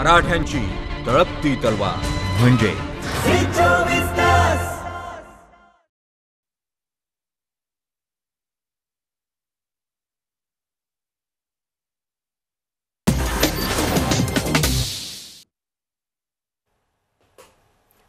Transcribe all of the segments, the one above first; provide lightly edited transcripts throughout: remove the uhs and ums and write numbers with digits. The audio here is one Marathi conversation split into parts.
मराठ्यांची तळपती तलवार म्हणजे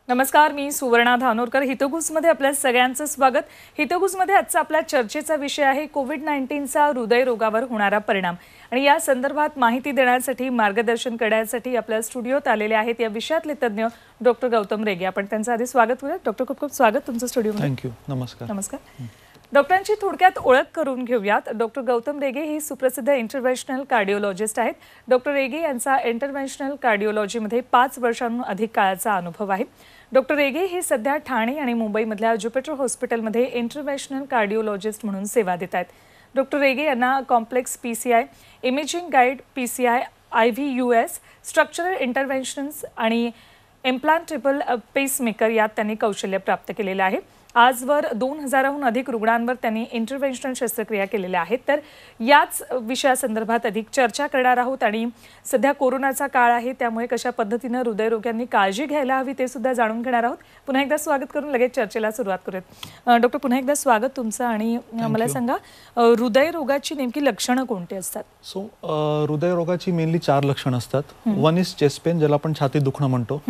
नमस्कार, मी सुवर्णा धानोरकर. हितगुजमध्ये आपल्या सगळ्यांचं स्वागत. हितगुजमध्ये आजचा आपला चर्चेचा विषय आहे कोविड-19चा हृदयरोगावर होणारा परिणाम. आणि या संदर्भात माहिती देण्यासाठी, मार्गदर्शन करण्यासाठी आपल्या स्टुडिओत आलेले आहेत या विषयातले तज्ञ डॉक्टर गौतम रेगे. आपण त्यांचं आधी स्वागत करूया. डॉक्टर, खूप खूप स्वागत तुमचं स्टुडिओमध्ये. थँक्यू. नमस्कार. नमस्कार. डॉक्टरांची थोडक्यात ओळख करून घेऊयात. डॉक्टर गौतम रेगे ही सुप्रसिद्ध इंटरव्हेन्शनल कार्डिओलॉजिस्ट आहेत. डॉक्टर रेगे यांचा इंटरव्हेन्शनल कार्डिओलॉजीमध्ये 5 वर्षांहून अधिक काळाचा अनुभव आहे. डॉक्टर रेगे हे सध्या ठाणे आणि मुंबईमधल्या ज्युपिटर हॉस्पिटलमध्ये इंटरव्हेन्शनल कार्डिओलॉजिस्ट म्हणून सेवा देत आहेत. डॉक्टर रेगे यांना complex PCI, imaging guide PCI, IVUS, structural interventions आणि इम्प्लांटेबल पेसमेकर यात त्यांनी कौशल्य प्राप्त केलेलं आहे. आजवर 2000हून अधिक रुग्णांवर त्यांनी इंटरव्हेन्शनल शस्त्रक्रिया केलेल्या आहेत. तर याच विषयासंदर्भात अधिक चर्चा करणार आहोत. आणि सध्या कोरोनाचा काळ आहे, त्यामुळे कशा पद्धतीनं हृदयरोग्यांनी काळजी घ्यायला हवी ते सुद्धा जाणून घेणार आहोत. पुन्हा एकदा स्वागत करून लगेच चर्चेला सुरुवात करूयात. डॉक्टर, पुन्हा एकदा स्वागत तुमचं. आणि मला सांगा, हृदयरोगाची नेमकी लक्षणं कोणती असतात? सो हृदयरोगाची मेनली 4 लक्षणं असतात. वन इज चेस्ट पेन, ज्याला आपण छाती दुखणं म्हणतो.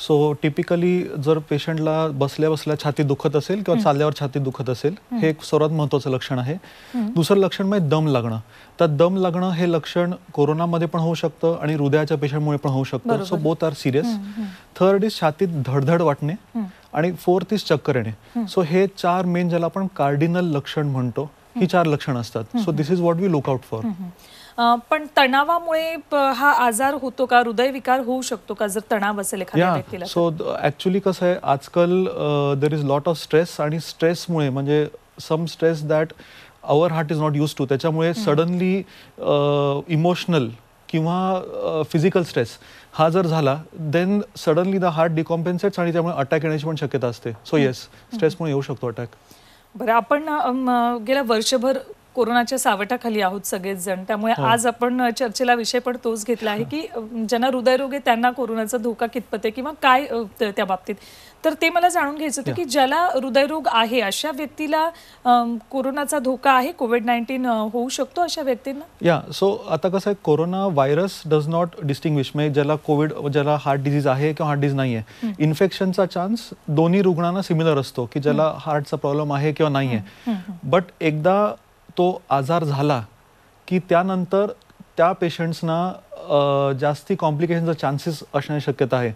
सो टिपिकली जर पेशंटला बसल्या बसल्या छाती दुखत असेल किंवा चालल्यावर छाती दुखत असेल, हे एक सर्वात महत्त्वाचं लक्षण आहे. दुसरं लक्षण म्हणजे दम लागणं. तर दम लागणं हे लक्षण कोरोनामध्ये पण होऊ शकतं आणि हृदयाच्या पेशंटमुळे पण होऊ शकतं. So both are serious. Third is छातीत धडधड वाटणे आणि फोर्थ इज चक्कर येणे. सो हे 4 मेन, ज्याला आपण कार्डिनल लक्षण म्हणतो, ही 4 लक्षणं असतात. So this is what we look out for. पण तणावामुळे हा आजार होतो का? हृदयविकार होऊ शकतो का जर तणाव असेल एखाद्या व्यक्तीला? सो ऍक्च्युली कसं आहे, आजकाल there is lot of stress, आणि स्ट्रेसमुळे म्हणजे some stress that our heart is not use to, त्याच्यामुळे सडनली इमोशनल किंवा फिजिकल स्ट्रेस हा जर झाला, then suddenly the heart decompensates आणि त्यामुळे अटॅक येण्याची पण शक्यता असते. सो येस, स्ट्रेसमुळे येऊ शकतो अटॅक. बरं, आपण गेल्या वर्षभर कोरोनाच्या सावटाखाली आहोत सगळेच जण, त्यामुळे आज आपण चर्चेला विषय पण तोच घेतला आहे की ज्यांना हृदयरोग आहे त्यांना कोरोनाचा धोका कितपत आहे किंवा काय त्या बाबतीत. तर ते मला जाणून घ्यायचं होतं की ज्याला हृदयरोग आहे अशा व्यक्तीला कोरोनाचा धोका आहे, कोविड-19 होऊ शकतो अशा व्यक्तींना? सो आता कसं आहे, corona virus does not distinguish, म्हणजे ज्याला कोविड, ज्याला हार्ट डिझीज आहे किंवा हार्ट डिझीज नाही आहे, इन्फेक्शनचा चान्स दोन्ही रुग्णांना सिमिलर असतो की ज्याला हार्टचा प्रॉब्लेम आहे किंवा नाही आहे. बट एकदा तो आजार झाला की त्यानंतर त्या पेशंट्सना जास्ती कॉम्प्लिकेशनचा चान्सेस असण्याची शक्यता आहे.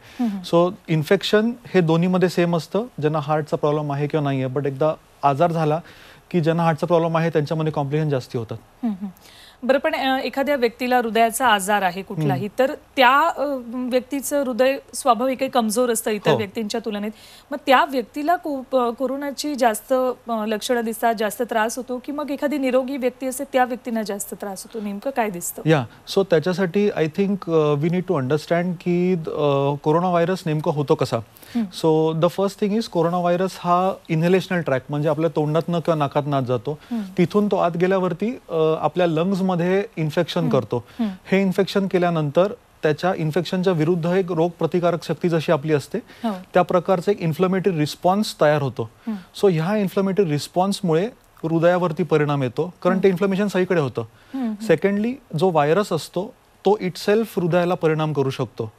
सो इन्फेक्शन हे दोन्हीमध्ये सेम असतं, ज्यांना हार्टचा प्रॉब्लेम आहे किंवा नाही आहे. बट एकदा आजार झाला की ज्यांना हार्टचा प्रॉब्लेम आहे त्यांच्यामध्ये कॉम्प्लिकेशन जास्ती होतात. बरं, पण एखाद्या व्यक्तीला हृदयाचा आजार आहे कुठलाही, तर त्या व्यक्तीचं हृदय स्वाभाविक कमजोर असतं इतर व्यक्तींच्या तुलनेत. मग त्या व्यक्तीला कोरोनाची जास्त लक्षणं दिसतात, जास्त त्रास होतो, की मग एखादी निरोगी व्यक्ती असते त्या व्यक्तींना जास्त त्रास होतो? नेमकं काय दिसतं? सो त्याच्यासाठी I think we need to understand की कोरोना व्हायरस नेमकं होतो कसा. So the first thing is, corona virus हा इनहेलेशनल ट्रॅक, म्हणजे आपल्या तोंडातनं किंवा नाकातनं आत जातो. तिथून तो आत गेल्यावरती आपल्या लंग्स मध्ये इन्फेक्शन करतो. हे इन्फेक्शन केल्यानंतर त्याच्या इन्फेक्शनच्या विरुद्ध एक रोग प्रतिकारक शक्ती जशी आपली असते त्या प्रकारचा एक इन्फ्लमेटरी रिस्पॉन्स तयार होतो. सो ह्या इन्फ्लमेटरी रिस्पॉन्समुळे हृदयावरती परिणाम येतो, कारण ते इन्फ्लमेशन सगळीकडे होतं. सेकंडली, जो व्हायरस असतो तो इटसेल्फ हृदयाला परिणाम करू शकतो.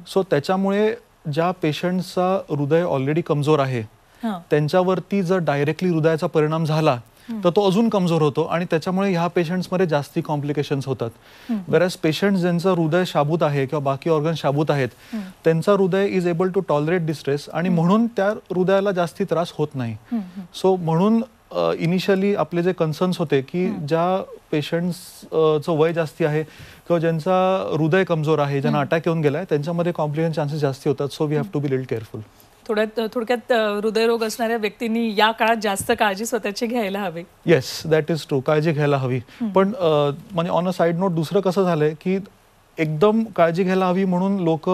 सो त्याच्यामुळे ज्या पेशंटचा हृदय ऑलरेडी कमजोर आहे त्यांच्यावरती जर डायरेक्टली हृदयाचा परिणाम झाला तर तो अजून कमजोर होतो आणि त्याच्यामुळे ह्या पेशंट्समध्ये जास्ती कॉम्प्लिकेशन्स होतात. बऱ्याच पेशंट्स ज्यांचं हृदय शाबूत आहे किंवा बाकी ऑर्गन शाबूत आहेत त्यांचा हृदय is able to tolerate distress आणि म्हणून त्या हृदयाला जास्ती त्रास होत नाही. सो म्हणून इनिशियली आपले जे कन्सर्न्स होते की ज्या पेशंट्सचं वय जास्ती आहे किंवा ज्यांचा हृदय कमजोर आहे, ज्यांना अटॅक येऊन गेलाय, त्यांच्यामध्ये कॉम्प्लिकेशन चान्सेस जास्ती होतात. So we have to be little careful. थोडक्यात हृदयरोग असणाऱ्या व्यक्तींनी या काळात जास्त काळजी स्वतःची घ्यायला हवी. येस, दॅट इज ट्रू, काळजी घ्यायला हवी. पण म्हणजे ऑन अ साईड नोट दुसरं कसं झालंय की एकदम काळजी घ्यायला हवी म्हणून लोक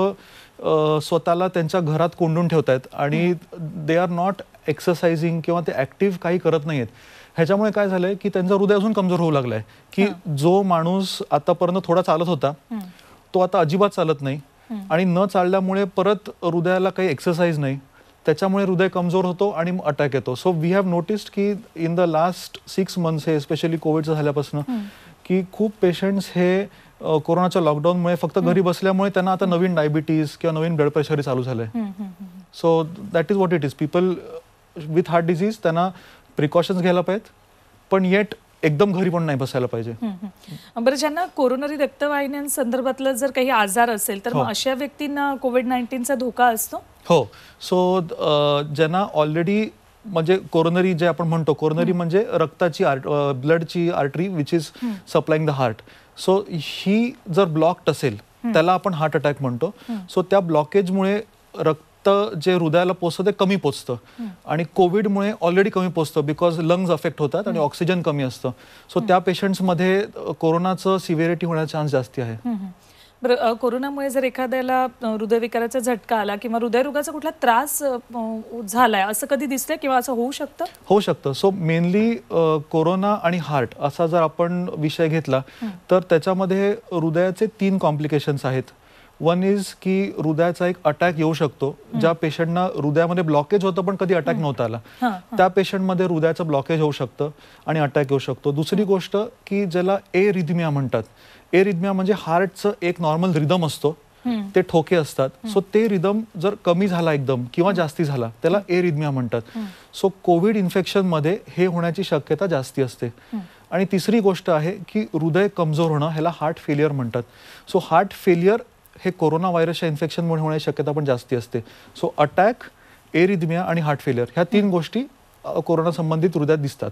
स्वतःला त्यांच्या घरात कोंडून ठेवतात आणि दे आर नॉट एक्सरसाइजिंग किंवा ते ऍक्टिव्ह काही करत नाहीत. ह्याच्यामुळे काय झालंय की त्यांचं हृदय अजून कमजोर होऊ लागलाय की जो माणूस आतापर्यंत थोडा चालत होता तो आता अजिबात चालत नाही. आणि न चालल्यामुळे परत हृदयाला काही एक्सरसाइज नाही, त्याच्यामुळे हृदय कमजोर होतो आणि अटॅक येतो. सो वी हॅव नोटिस्ड की इन द लास्ट 6 मंथ्स हे स्पेशली कोविडचं झाल्यापासून की खूप पेशंट्स हे कोरोनाच्या लॉकडाऊनमुळे फक्त घरी बसल्यामुळे त्यांना आता नवीन डायबिटीज किंवा नवीन ब्लड प्रेशर चालू झालंय. So that is what it is. People with heart disease त्यांना प्रिकॉशन्स घ्यायला पाहिजेत, पण येट एकदम घरी पण नाही बसायला पाहिजे. बरं, ज्यांना कोरोनरी रक्तवाहिन्यांसंदर्भातलं जर काही आजार असेल तर मग अशा व्यक्तींना कोविड-19चा धोका असतो? हो. सो ज्यांना ऑलरेडी म्हणजे कोरोनरी जे आपण म्हणतो, कोरोनरी म्हणजे रक्ताची ब्लडची artery which is supplying the heart. So ही जर ब्लॉक्ड असेल त्याला आपण हार्ट अटॅक म्हणतो. सो त्या ब्लॉकेजमुळे रक्त जे हृदयाला पोचतं ते कमी पोचतं आणि कोविडमुळे ऑलरेडी कमी पोचतं बिकॉज लंग्स अफेक्ट होतात आणि ऑक्सिजन कमी असतं. सो त्या पेशंट्समध्ये कोरोनाचं सिव्हिरिटी होण्याचा चान्स जास्ती आहे. बरं, कोरोनामुळे जर एखाद्याला हृदयविकाराचा झटका आला किंवा हृदयरोगाचा कुठला त्रास झालाय असं कधी दिसतंय किंवा असं होऊ शकतं? होऊ शकतं. सो मेनली कोरोना आणि हार्ट असा जर आपण विषय घेतला तर त्याच्यामध्ये हृदयाचे 3 कॉम्प्लिकेशन्स आहेत. वन इज की हृदयाचा एक अटॅक येऊ शकतो. ज्या पेशंटना हृदयामध्ये ब्लॉकेज होतं पण कधी अटॅक नव्हता आला, त्या पेशंटमध्ये हृदयाचं ब्लॉकेज होऊ शकतं आणि अटॅक येऊ शकतो. दुसरी गोष्ट की ज्याला एरिथमिया म्हणतात. एरिथमिया म्हणजे हार्टचं एक नॉर्मल रिदम असतो, ते ठोके असतात. सो ते रिदम जर कमी झाला एकदम किंवा जास्ती झाला त्याला एरिथमिया म्हणतात. सो कोविड इन्फेक्शनमध्ये हे होण्याची शक्यता जास्ती असते. आणि तिसरी गोष्ट आहे की हृदय कमजोर होणं, ह्याला हार्ट फेलियर म्हणतात. सो हार्ट फेलियर हे कोरोना व्हायरसच्या इन्फेक्शनमुळे होण्याची शक्यता पण जास्ती असते. सो अटॅक, एरिथमिया आणि हार्ट फेलियर ह्या 3 गोष्टी कोरोना संबंधित हृदयात दिसतात.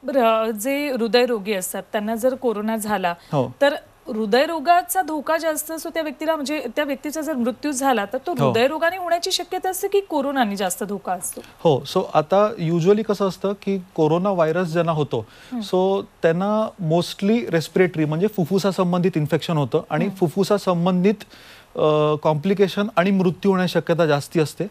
बरं, जे हृदयरोगी असतात त्यांना जर कोरोना झाला तर हृदयरोगाचा धोका जास्त असतो त्या व्यक्तीला, म्हणजे त्या व्यक्तीचा जर मृत्यू झाला तर तो हृदयरोगाने होण्याची शक्यता असते की कोरोनाने जास्त धोका असतो? हो. सो आता युजली कसं असतं की कोरोना व्हायरस ज्यांना होतो सो त्यांना मोस्टली रेस्पिरेटरी म्हणजे फुफ्फुसा संबंधित इन्फेक्शन होतं आणि फुफ्फुसा संबंधित कॉम्प्लिकेशन आणि मृत्यू होण्याची शक्यता जास्ती असते.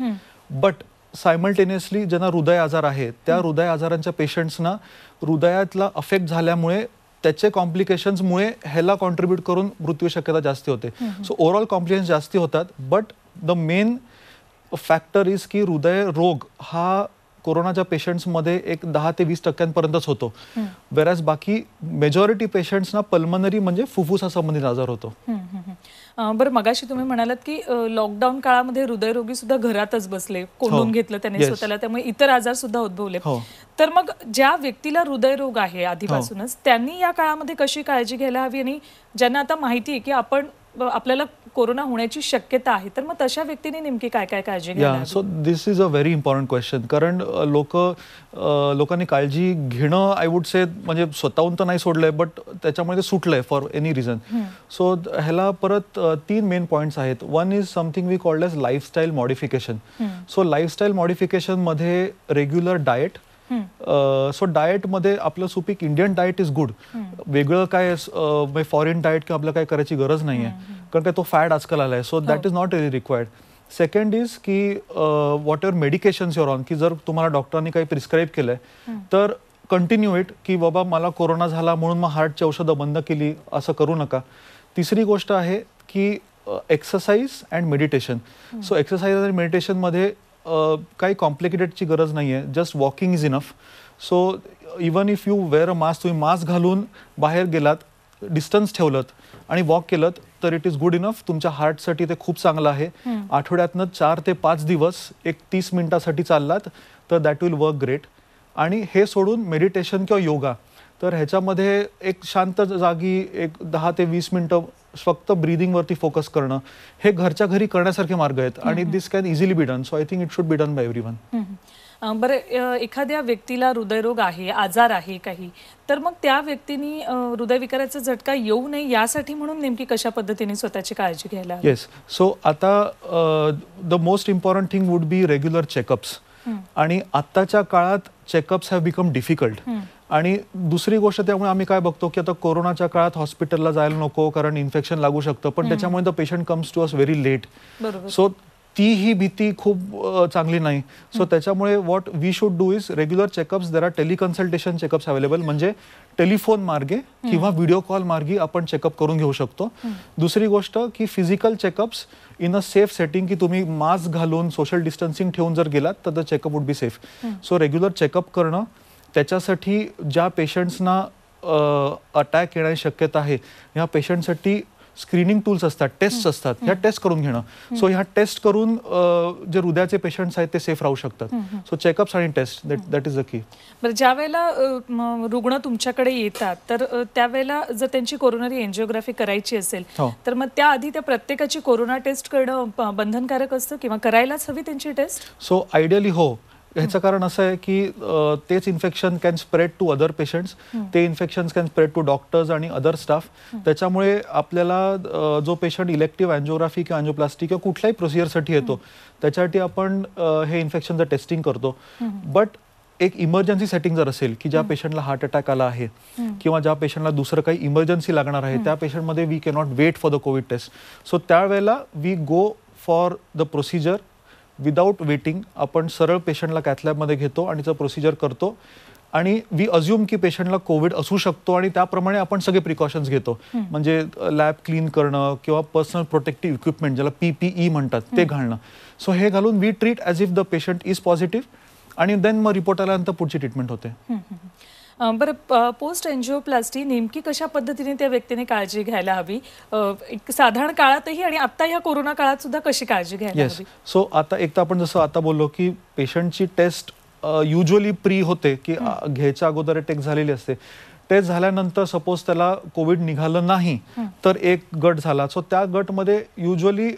बट सायमल्टेनियसली ज्यांना हृदय आजार आहे त्या हृदय आजारांच्या पेशंट्सना हृदयातला अफेक्ट झाल्यामुळे त्याचे कॉम्प्लिकेशन्समुळे ह्याला कॉन्ट्रीब्यूट करून मृत्यू शक्यता जास्ती होते. सो ओव्हरऑल कॉम्प्लिकेशन्स जास्ती होतात. But the main factor is की हृदय रोग हा कोरोनाच्या पेशंट्समध्ये एक 10 ते 20% होतो, वेरॅज बाकी मेजॉरिटी पेशंट्सना पल्मनरी म्हणजे फुफ्फुसा संबंधित आजार होतो. बरं, मगाशी तुम्ही म्हणालात की लॉकडाऊन काळामध्ये हृदयरोगी सुद्धा घरातच बसले, कोंडून घेतलं त्याने स्वतःला, त्यामुळे इतर आजार सुद्धा उद्भवले. तर मग ज्या व्यक्तीला हृदयरोग आहे आधीपासूनच त्यांनी या काळामध्ये कशी काळजी घ्यायला हवी, आणि ज्यांना आता माहिती आहे की आपल्याला कोरोना होण्याची शक्यता आहे तर मग तशा व्यक्तीने नेमकी काय काय काळजी घ्यायला हवी? So this is a very important question. कारण लोकांनी काळजी घेणं आय वुड से म्हणजे स्वतःहून तर नाही सोडलंय बट त्याच्यामध्ये सुटलंय फॉर एनी रिझन. सो ह्याला परत 3 मेन पॉइंट्स आहेत. One is something we called as lifestyle modification. So lifestyle modification मध्ये रेग्युलर डाएट. सो डाएटमध्ये आपलं सुपीक इंडियन डाएट इज गुड. वेगळं काय फॉरेन डाएट किंवा आपलं काय करायची गरज नाहीये, कारण काय तो फॅड आजकाल आलाय. So that is not really required. Second is की whatever medications you're on, की जर तुम्हाला डॉक्टरांनी काही प्रिस्क्राईब केलंय तर कंटिन्यू इट, की बाबा मला कोरोना झाला म्हणून मग हार्टची औषधं बंद केली असं करू नका. तिसरी गोष्ट आहे की exercise and meditation. So exercise आणि मेडिटेशनमध्ये काही कॉम्प्लिकेटेडची गरज नाही आहे, just walking is enough. So even if you wear a mask, तुम्ही मास्क घालून बाहेर गेलात, डिस्टन्स ठेवलं आणि वॉक केलं तर इट इज गुड इनफ. तुमच्या हार्टसाठी ते खूप चांगलं आहे. आठवड्यातनं 4 ते 5 दिवस एक 30 मिनिटासाठी चाललात तर दॅट विल वर्क ग्रेट. आणि हे सोडून मेडिटेशन किंवा योगा, तर ह्याच्यामध्ये एक शांत जागी एक 10 ते 20 मिनिटं फक्त ब्रीदिंगवरती फोकस करणं, हे घरच्या घरी करण्यासारखे मार्ग आहेत आणि this can easily be done. So I think it should be done by everyone. बरं, एखाद्या व्यक्तीला हृदयरोग आहे, आजार आहे काही, तर मग त्या व्यक्तीने हृदयविकाराचा झटका येऊ नये यासाठी म्हणून नेमकी कशा पद्धतीने स्वतःची काळजी घ्यायला? येस. सो आता the most important thing would be regular checkups. आणि आत्ताच्या काळात चेकअप्स हॅव बिकम डिफिकल्ट. आणि दुसरी गोष्ट त्यामुळे आम्ही काय बघतो की आता कोरोनाच्या काळात हॉस्पिटलला जायला नको कारण इन्फेक्शन लागू शकतं, पण त्याच्यामुळे the patient comes to us very late. So ती ही भीती खूप चांगली नाही. सो त्याच्यामुळे what we should do is regular checkups. There are teleconsultation checkups available, म्हणजे टेलिफोन मार्गे किंवा व्हिडिओ कॉल मार्गे आपण चेकअप करून घेऊ शकतो. दुसरी गोष्ट की physical checkups in a safe setting, की तुम्ही मास्क घालून सोशल डिस्टन्सिंग ठेवून जर गेलात तर the checkup would be safe. So regular checkup करणं, त्याच्यासाठी ज्या पेशंट्सना अटॅक येण्याची शक्यता आहे ह्या पेशंटसाठी स्क्रीनिंग टूल्स असतात, टेस्ट असतात, ह्या टेस्ट करून घेणं. सो ह्या टेस्ट करून जे हृदयाचे पेशंट्स आहेत ते सेफ राहू शकतात. सो चेकअप्स आणि test, that is the key. बरं, ज्या वेळेला रुग्ण तुमच्याकडे येतात तर त्यावेळेला जर त्यांची कोरोनरी एन्जिओग्राफी करायची असेल तर मग त्याआधी त्या प्रत्येकाची कोरोना टेस्ट करणं बंधनकारक असतं किंवा करायलाच हवी त्यांची टेस्ट? सो आयडियली हो. ह्याचं कारण असं आहे की तेच infection can spread to other patients, ते infections can spread to doctors आणि अदर स्टाफ. त्याच्यामुळे आपल्याला जो पेशंट इलेक्टिव्ह अँजिओग्राफी किंवा अँजिओप्लास्टी किंवा कुठल्याही प्रोसिजरसाठी येतो त्याच्यासाठी आपण हे इन्फेक्शनचं टेस्टिंग करतो. बट एक इमर्जन्सी सेटिंग जर असेल की ज्या पेशंटला हार्ट अटॅक आला आहे किंवा ज्या पेशंटला दुसरं काही इमर्जन्सी लागणार आहे, त्या पेशंटमध्ये we cannot wait for the COVID test. So त्यावेळेला we go for the procedure without waiting. आपण सरळ पेशंटला कॅथलॅबमध्ये घेतो आणि त्याचं प्रोसिजर करतो आणि वी अज्युम की पेशंटला कोविड असू शकतो आणि त्याप्रमाणे आपण सगळे प्रिकॉशन्स घेतो. म्हणजे लॅब क्लीन करणं किंवा पर्सनल प्रोटेक्टिव्ह इक्विपमेंट ज्याला PPE म्हणतात ते घालणं. सो हे घालून we treat as if the patient is positive आणि देन मग रिपोर्ट आल्यानंतर पुढची ट्रीटमेंट होते. बरं, पोस्ट एन्जिओप्लास्टी नेमकी कशा पद्धतीने त्या व्यक्तीने काळजी घ्यायला हवी, एक साधारण काळातही आणि आता ह्या कोरोना काळात सुद्धा कशी काळजी घ्यायला हवी? सो आता एक तर आपण जसं आता बोललो की पेशंटची टेस्ट युजली प्री होते की घ्यायच्या अगोदर टेस्ट झालेली असते. टेस्ट झाल्यानंतर सपोज त्याला कोविड निघालं नाही तर एक गट झाला. सो त्या गटमध्ये युजली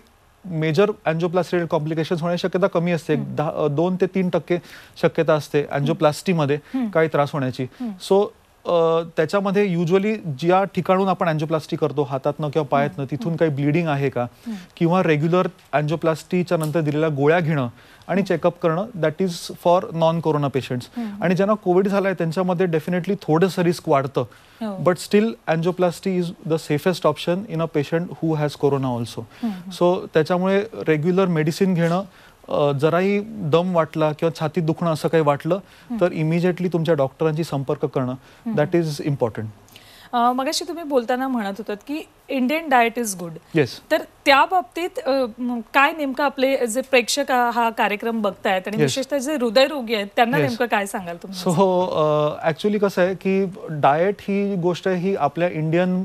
मेजर अँजिओप्लास्टी कॉम्प्लिकेशन्स होण्याची शक्यता कमी असते. 2 ते 3% शक्यता असते अँजिओप्लास्टीमध्ये काही त्रास होण्याची. सो त्याच्यामध्ये युजली ज्या ठिकाणून आपण अँजिओप्लास्टी करतो, हातातनं किंवा पायातनं, तिथून काही ब्लिडिंग आहे का किंवा रेग्युलर अँजिओप्लास्टीच्या नंतर दिलेल्या गोळ्या घेणं आणि चेकअप करणं, that is for non corona patients. आणि ज्यांना कोविड झालाय त्यांच्यामध्ये डेफिनेटली थोडंसं रिस्क वाढतं, but still angioplasty is the safest option in a patient who has corona also. So त्याच्यामुळे रेग्युलर मेडिसिन घेणं, जराही दम वाटला किंवा छातीत दुखणं असं काही वाटलं तर इमिजिएटली तुमच्या डॉक्टरांशी संपर्क करणं, दॅट इज इम्पॉर्टंट. मगाशी तुम्ही बोलताना म्हणत होतात की Indian diet is good. Yes. तर त्या बाबतीत काय नेमकं आपले जे प्रेक्षक हा कार्यक्रम बघतायत आणि विशेषतः जे हृदयरोगी आहेत त्यांना नेमकं काय सांगाल तुम्ही? सो ऍक्च्युली कसं आहे की डाएट ही गोष्ट ही आपल्या इंडियन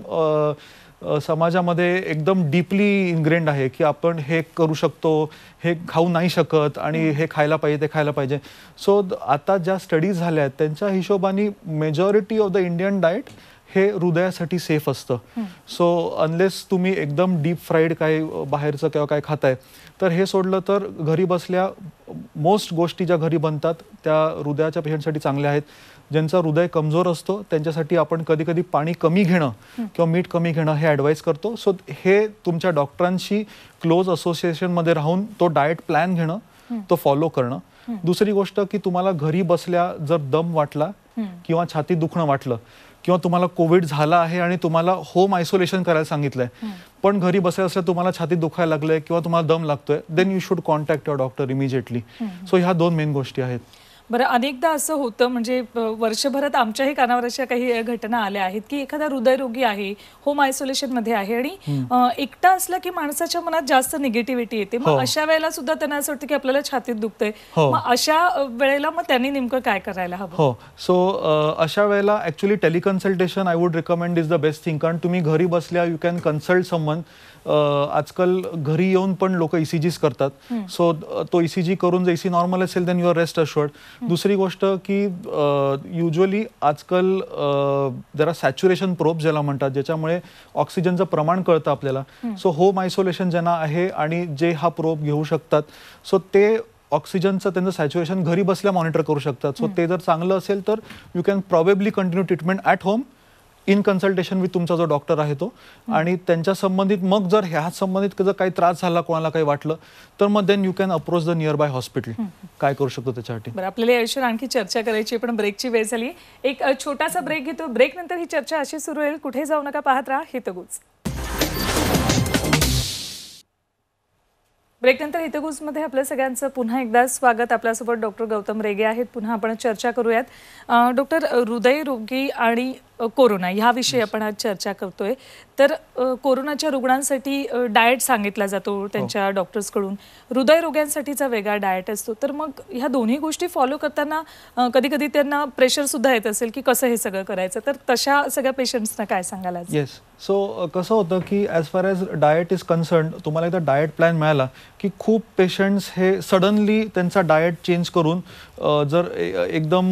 समाजामध्ये एकदम डीपली इनग्रेंड आहे की आपण हे करू शकतो, हे खाऊ नाही शकत आणि हे खायला पाहिजे, ते खायला पाहिजे. सो आता ज्या स्टडीज झाल्या आहेत त्यांच्या हिशोबाने majority of the Indian diet हे हृदयासाठी सेफ असतं. सो अनलेस तुम्ही एकदम डीप फ्राईड काय बाहेरचं किंवा काय खाताय तर हे सोडलं तर घरी बसल्या मोस्ट गोष्टी ज्या घरी बनतात त्या हृदयाच्या पेशंटसाठी चांगल्या आहेत. ज्यांचा हृदय कमजोर असतो त्यांच्यासाठी आपण कधी कधी पाणी कमी घेणं किंवा मीठ कमी घेणं हे ॲडवाईस करतो. सो हे तुमच्या डॉक्टरांशी क्लोज असोसिएशनमध्ये राहून तो डाएट प्लॅन घेणं, तो फॉलो करणं. दुसरी गोष्ट की तुम्हाला घरी बसल्या जर दम वाटला किंवा छातीत दुखणं वाटलं किंवा तुम्हाला कोविड झाला आहे आणि तुम्हाला होम आयसोलेशन करायला सांगितलंय पण घरी बसल्या असल्या तुम्हाला छातीत दुखायला लागलंय किंवा तुम्हाला दम लागतोय, then you should contact your doctor immediately. So ह्या 2 मेन गोष्टी आहेत. बरं, अनेकदा असं होतं म्हणजे वर्षभरात आमच्याही कानावर अशा काही घटना आल्या आहेत की एखादा हृदयरोगी आहे, होम आयसोलेशन मध्ये आहे आणि एकटा असला की माणसाच्या मनात जास्त निगेटिव्हिटी येते. मग अशा वेळेला सुद्धा त्यांना असं वाटतं की आपल्याला छातीत दुखतंय. मग अशा वेळेला मग त्यांनी नेमकं काय करायला हवं? हो, सो अशा वेळेला actually teleconsultation I would recommend is the best thing. कारण तुम्ही घरी बसल्या यू कॅन कन्सल्ट समवन. आजकाल घरी येऊन पण लोक ECGs करतात. सो तो ECG करून जर ECG नॉर्मल असेल देन युअर रेस्ट अश्युअर्ड. दुसरी गोष्ट की युजली आजकाल जरा सॅच्युरेशन प्रोब ज्याला म्हणतात, ज्याच्यामुळे ऑक्सिजनचं प्रमाण कळतं आपल्याला. सो होम आयसोलेशन ज्यांना आहे आणि जे हा प्रोब घेऊ शकतात सो ते ऑक्सिजनचं त्यांचं सॅच्युरेशन घरी बसल्या मॉनिटर करू शकतात. सो ते जर चांगलं असेल तर you can probably continue treatment at home in consultation with तुमचा जो डॉक्टर आहे तो. आणि त्यांच्या संबंधित मग जर ह्या संबंधित जर काही त्रास झाला, कोणाला काही वाटलं तर मग then you can approach the nearby hospital. काय करू शकतो त्याच्यासाठी. बरं, आपल्याला याविषयी आणखी चर्चा करायची पण ब्रेकची वेळ झाली. एक छोटासा ब्रेक घेतो. ब्रेक नंतर ही चर्चा अशी सुरू होईल. कुठे जाऊ नका, पाहत राहा हितगुज. ब्रेकनंतर हितगुजमध्ये आपल्या सगळ्यांचं पुन्हा एकदा स्वागत. आपल्यासोबत डॉक्टर गौतम रेगे आहेत. पुन्हा आपण चर्चा करूयात. डॉक्टर, हृदयरोगी आणि कोरोना ह्याविषयी आपण आज चर्चा करतोय. तर कोरोनाच्या रुग्णांसाठी डाएट सांगितला जातो त्यांच्या डॉक्टर्सकडून, हृदयरोग्यांसाठीचा वेगळा डाएट असतो. तर मग ह्या दोन्ही गोष्टी फॉलो करताना कधी कधी त्यांना प्रेशर सुद्धा येत असेल की कसं हे सगळं करायचं, तर तशा सगळ्या पेशंट्सना काय सांगाल आज? येस, सो कसं होतं की as far as diet is concern, तुम्हाला एकदा डाएट प्लॅन मिळाला की खूप पेशंट्स हे सडनली त्यांचा डाएट चेंज करून जर एकदम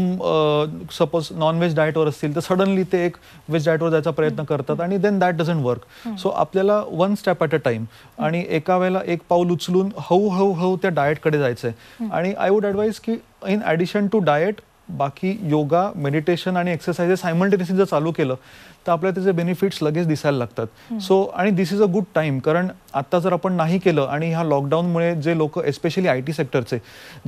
सपोज नॉनव्हेज डाएटवर असतील तर सडनली ते एक व्हेज डाएटवर जायचा प्रयत्न करतात आणि then that doesn't work. So आपल्याला one step at a time आणि एका वेळेला एक पाऊल उचलून हळूहळू त्या डाएटकडे जायचं आहे. आणि आय वुड ॲडवाइज की इन ॲडिशन टू डाएट बाकी योगा, मेडिटेशन आणि एक्सरसाइजेस सायमल्टेनियसली जर चालू केलं तर आपल्याला त्याचे बेनिफिट्स लगेच दिसायला लागतात. सो आणि दिस इज अ गुड टाइम, कारण आता जर आपण नाही केलं आणि ह्या लॉकडाऊनमुळे जे लोक एस्पेशली IT सेक्टरचे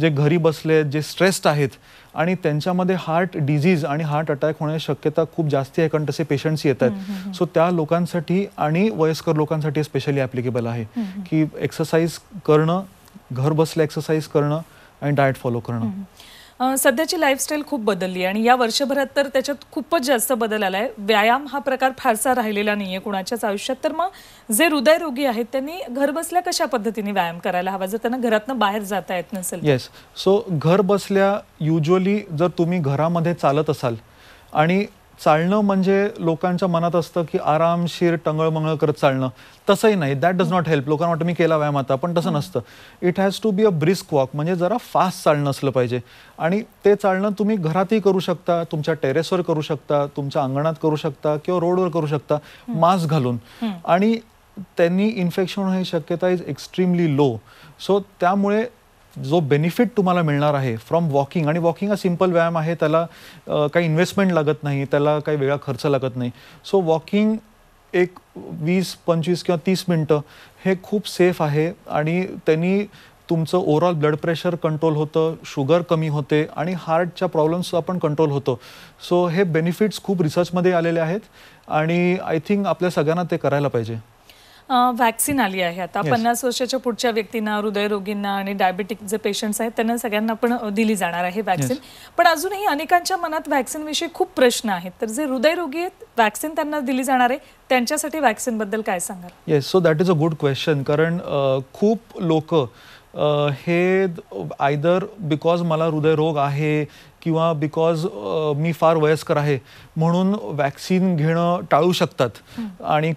जे घरी बसले, जे स्ट्रेस्ड आहेत आणि त्यांच्यामध्ये हार्ट डिझीज आणि हार्ट अटॅक होण्याची शक्यता खूप जास्त आहे, कारण तसे पेशंट्स येत आहेत. सो त्या लोकांसाठी आणि वयस्कर लोकांसाठी स्पेशली ॲप्लिकेबल आहे की एक्सरसाइज करणं, घर बसल्या एक्सरसाइज करणं आणि डाएट फॉलो करणं. सध्याची लाईफस्टाईल खूप बदलली आणि या वर्षभरात तर त्याच्यात खूपच जास्त बदल आलाय. व्यायाम हा प्रकार फारसा राहिलेला नाहीये कुणाच्याच आयुष्यात. तर मग जे हृदयरोगी आहेत त्यांनी घरबसल्या कशा पद्धतीने व्यायाम करायला हवा जर त्यांना घरातनं बाहेर जाता येत नसेल? येस, सो घर बसल्या युजली जर तुम्ही घरामध्ये चालत असाल, आणि चालणं म्हणजे लोकांच्या मनात असतं की आरामशीर टंगळमंगळ करत चालणं, तसंही नाही. That does not help. लोकांना वाटतं मी केला व्यायाम आता, पण तसं नसतं. It has to be a brisk walk, म्हणजे जरा फास्ट चालणं असलं पाहिजे. आणि ते चालणं तुम्ही घरातही करू शकता, तुमच्या टेरेसवर करू शकता, तुमच्या अंगणात करू शकता किंवा रोडवर करू शकता, मास्क घालून. आणि त्यांनी इन्फेक्शन होण्याची शक्यता इज एक्स्ट्रीमली लो. सो त्यामुळे जो बेनिफिट तुम्हाला मिळणार आहे फ्रॉम वॉकिंग, आणि वॉकिंग हा सिम्पल व्यायाम आहे, त्याला काही इन्व्हेस्टमेंट लागत नाही, त्याला काही वेगळा खर्च लागत नाही. सो वॉकिंग एक 20, 25 किंवा 30 मिनटं हे खूप सेफ आहे आणि त्यांनी तुमचं ओव्हरऑल ब्लड प्रेशर कंट्रोल होतं, शुगर कमी होते आणि हार्टच्या प्रॉब्लेम्स आपण कंट्रोल होतो. सो हे बेनिफिट्स खूप रिसर्चमध्ये आलेले आहेत आणि आय थिंक आपल्या सगळ्यांना ते करायला पाहिजे. व्हॅक्सिन आली आहे आता. 50 वर्षाच्या पुढच्या व्यक्तींना, हृदयरोगींना आणि डायबिटिक जे पेशंट्स आहेत त्यांना सगळ्यांना पण दिली जाणार आहे व्हॅक्सिन. पण अजूनही अनेकांच्या मनात व्हॅक्सिन विषयी खूप प्रश्न आहेत. तर जे हृदयरोगी आहेत, व्हॅक्सिन त्यांना दिली जाणार आहे, त्यांच्यासाठी व्हॅक्सिन बद्दल काय सांगाल? Yes, so that is a good question. कारण खूप लोक हे आयदर बिकॉज मला हृदयरोग आहे किंवा बिकॉज मी फार वयस्कर आहे म्हणून वॅक्सिन घेणं टाळू शकतात. आणि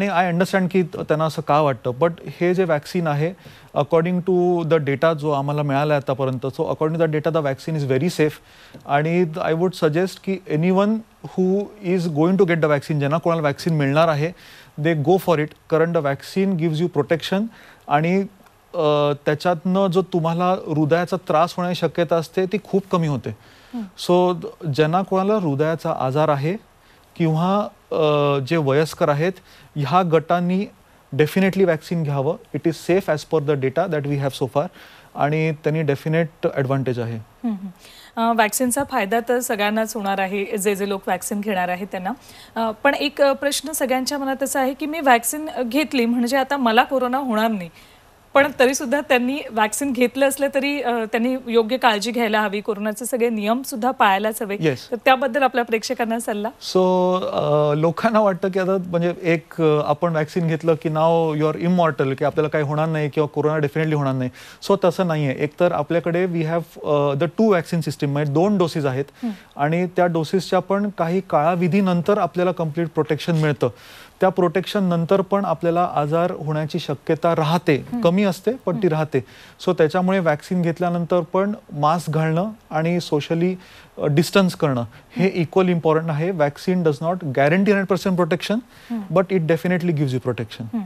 आय अंडरस्टँड की त्यांना असं का वाटतं. बट हे जे वॅक्सिन आहे, अकॉर्डिंग टू द डेटा जो आम्हाला मिळाला आहे आतापर्यंत, so according to the data the vaccine is very safe. आणि आय वुड सजेस्ट की anyone who is going to get the vaccine, ज्यांना कोणाला वॅक्सिन मिळणार आहे, दे गो फॉर इट. कारण the vaccine gives you protection आणि त्याच्यातनं जो तुम्हाला हृदयाचा त्रास होण्याची शक्यता असते ती खूप कमी होते. सो ज्यांना कोणाला हृदयाचा आजार आहे किंवा जे वयस्कर आहेत, ह्या गटांनी डेफिनेटली वॅक्सिन घ्यावं. It is safe as per the data that we have so far, आणि त्यांनी डेफिनेट ॲडव्हान्टेज आहे. वॅक्सिनचा फायदा तर सगळ्यांनाच होणार आहे, जे जे लोक वॅक्सिन घेणार आहेत त्यांना. पण एक प्रश्न सगळ्यांच्या मनात असा आहे की मी वॅक्सिन घेतली म्हणजे आता मला कोरोना होणार नाही, पण तरी सुद्धा त्यांनी वॅक्सिन घेतलं असलं तरी त्यांनी योग्य काळजी घ्यायला हवी, कोरोनाचे सगळे नियम सुद्धा पाळायलाच हवे. तर त्याबद्दल आपल्या प्रेक्षकांना सल्ला? सो लोकांना वाटतं की आता म्हणजे एक आपण वॅक्सिन घेतलं की नाव यू आर इमॉर्टल, की आपल्याला काही होणार नाही किंवा कोरोना डेफिनेटली होणार नाही. सो तसं नाही आहे. एकतर आपल्याकडे we have the 2 vaccine system, म्हणजे 2 डोसेस आहेत आणि त्या डोसेसच्या पण काही काळाविधीनंतर आपल्याला कम्प्लीट प्रोटेक्शन मिळतं. त्या प्रोटेक्शन नंतर पण आपल्याला आजार होण्याची शक्यता राहते, कमी असते पण ती राहते. सो त्याच्यामुळे वॅक्सिन घेतल्यानंतर पण मास्क घालणं आणि सोशली डिस्टन्स करणं हे इक्वल इम्पॉर्टंट आहे. Vaccine does not guarantee 100% protection, but it definitely gives you protection.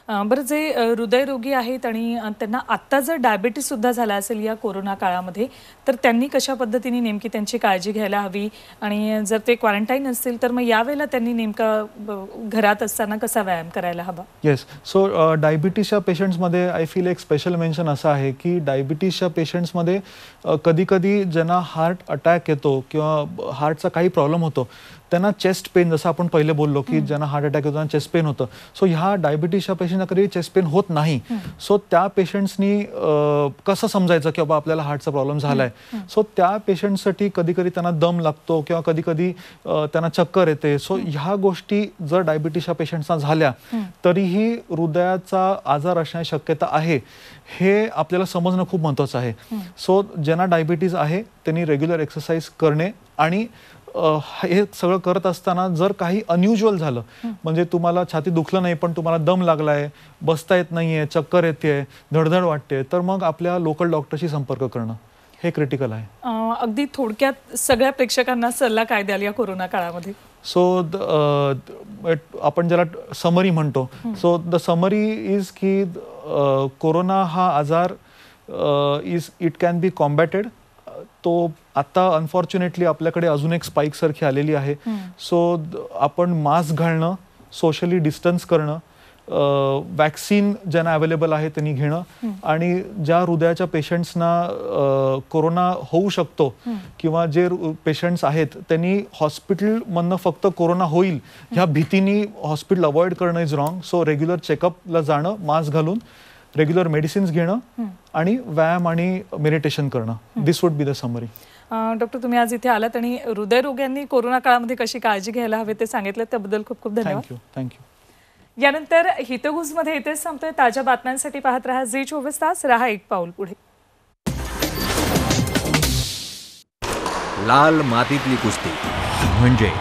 बरं, जे हृदयरोगी आहेत आणि त्यांना आत्ता जर डायबिटीस सुद्धा झाला असेल या कोरोना काळामध्ये, तर त्यांनी कशा पद्धतीने नेमकी त्यांची काळजी घ्यायला हवी, आणि जर ते क्वारंटाईन असतील तर मग यावेळेला त्यांनी नेमका घरात असताना कसा व्यायाम करायला हवा? येस, सो डायबिटीसच्या पेशंट्समध्ये आय फील एक स्पेशल मेन्शन असं आहे की डायबिटीसच्या पेशंट्समध्ये कधी कधी ज्यांना हार्ट अटॅक येतो किंवा हार्टचा काही प्रॉब्लेम होतो त्यांना चेस्ट पेन, जसं आपण पहिले बोललो की ज्यांना हार्ट अटॅक होतो त्यांना चेस्ट पेन होतं, सो ह्या डायबिटीसच्या पेशंटना कधी चेस्ट पेन होत नाही. सो त्या पेशंट्सनी कसं समजायचं की बाबा आपल्याला हार्टचा प्रॉब्लेम झालाय. सो त्या पेशंटसाठी कधी कधी त्यांना दम लागतो किंवा कधी कधी त्यांना चक्कर येते. सो ह्या गोष्टी जर डायबिटीसच्या पेशंट्सना झाल्या तरीही हृदयाचा आजार असण्याची शक्यता आहे, हे आपल्याला समजणं खूप महत्त्वाचं आहे. सो ज्यांना डायबिटीज आहे त्यांनी रेग्युलर एक्सरसाइज करणे आणि हे सगळं करत असताना जर काही अनयुज्युअल झालं, म्हणजे तुम्हाला छाती दुखलं नाही पण तुम्हाला दम लागलाय, बसता येत नाहीये, चक्कर येते, धडधड वाटते, तर मग आपल्या लोकल डॉक्टरशी संपर्क करणं हे क्रिटिकल आहे. अगदी थोडक्यात सगळ्या प्रेक्षकांना सल्ला काय द्याल या कोरोना काळामध्ये? सो आपण ज्याला समरी म्हणतो, सो द समरी इज की कोरोना हा आजार इट कॅन बी कॉम्बॅटेड. तो आता अनफॉर्च्युनेटली आपल्याकडे अजून एक स्पाइक सारखी आलेली आहे. सो आपण मास्क घालणं, सोशली डिस्टन्स करणं, वॅक्सिन ज्यांना अवेलेबल आहे त्यांनी घेणं, आणि ज्या हृदयाच्या पेशंट्सना कोरोना होऊ शकतो किंवा जे पेशंट्स आहेत त्यांनी हॉस्पिटलमधनं फक्त कोरोना होईल ह्या भीतीने हॉस्पिटल अवॉइड करणं इज रॉंग. सो रेग्युलर चेकअपला जाणं, मास्क घालून, रेग्युलर मेडिसिन्स घेणं आणि व्यायाम आणि मेडिटेशन करणं. This would be the summary. Doctor, तुम्ही आज इथे आलात आणि हृदयरोग्यांनी कोरोना काळामध्ये कशी काळजी घ्यायला हवी ते सांगितलं, त्याबद्दल खूप खूप धन्यवाद. थँक्यू. यानंतर हितगुजमध्ये इथेच संपतोय. ताज्या बातम्यांसाठी पाहत रहा झी24 तास. रहा एक पाऊल पुढे. लाल मातीतली कुस्ती म्हणजे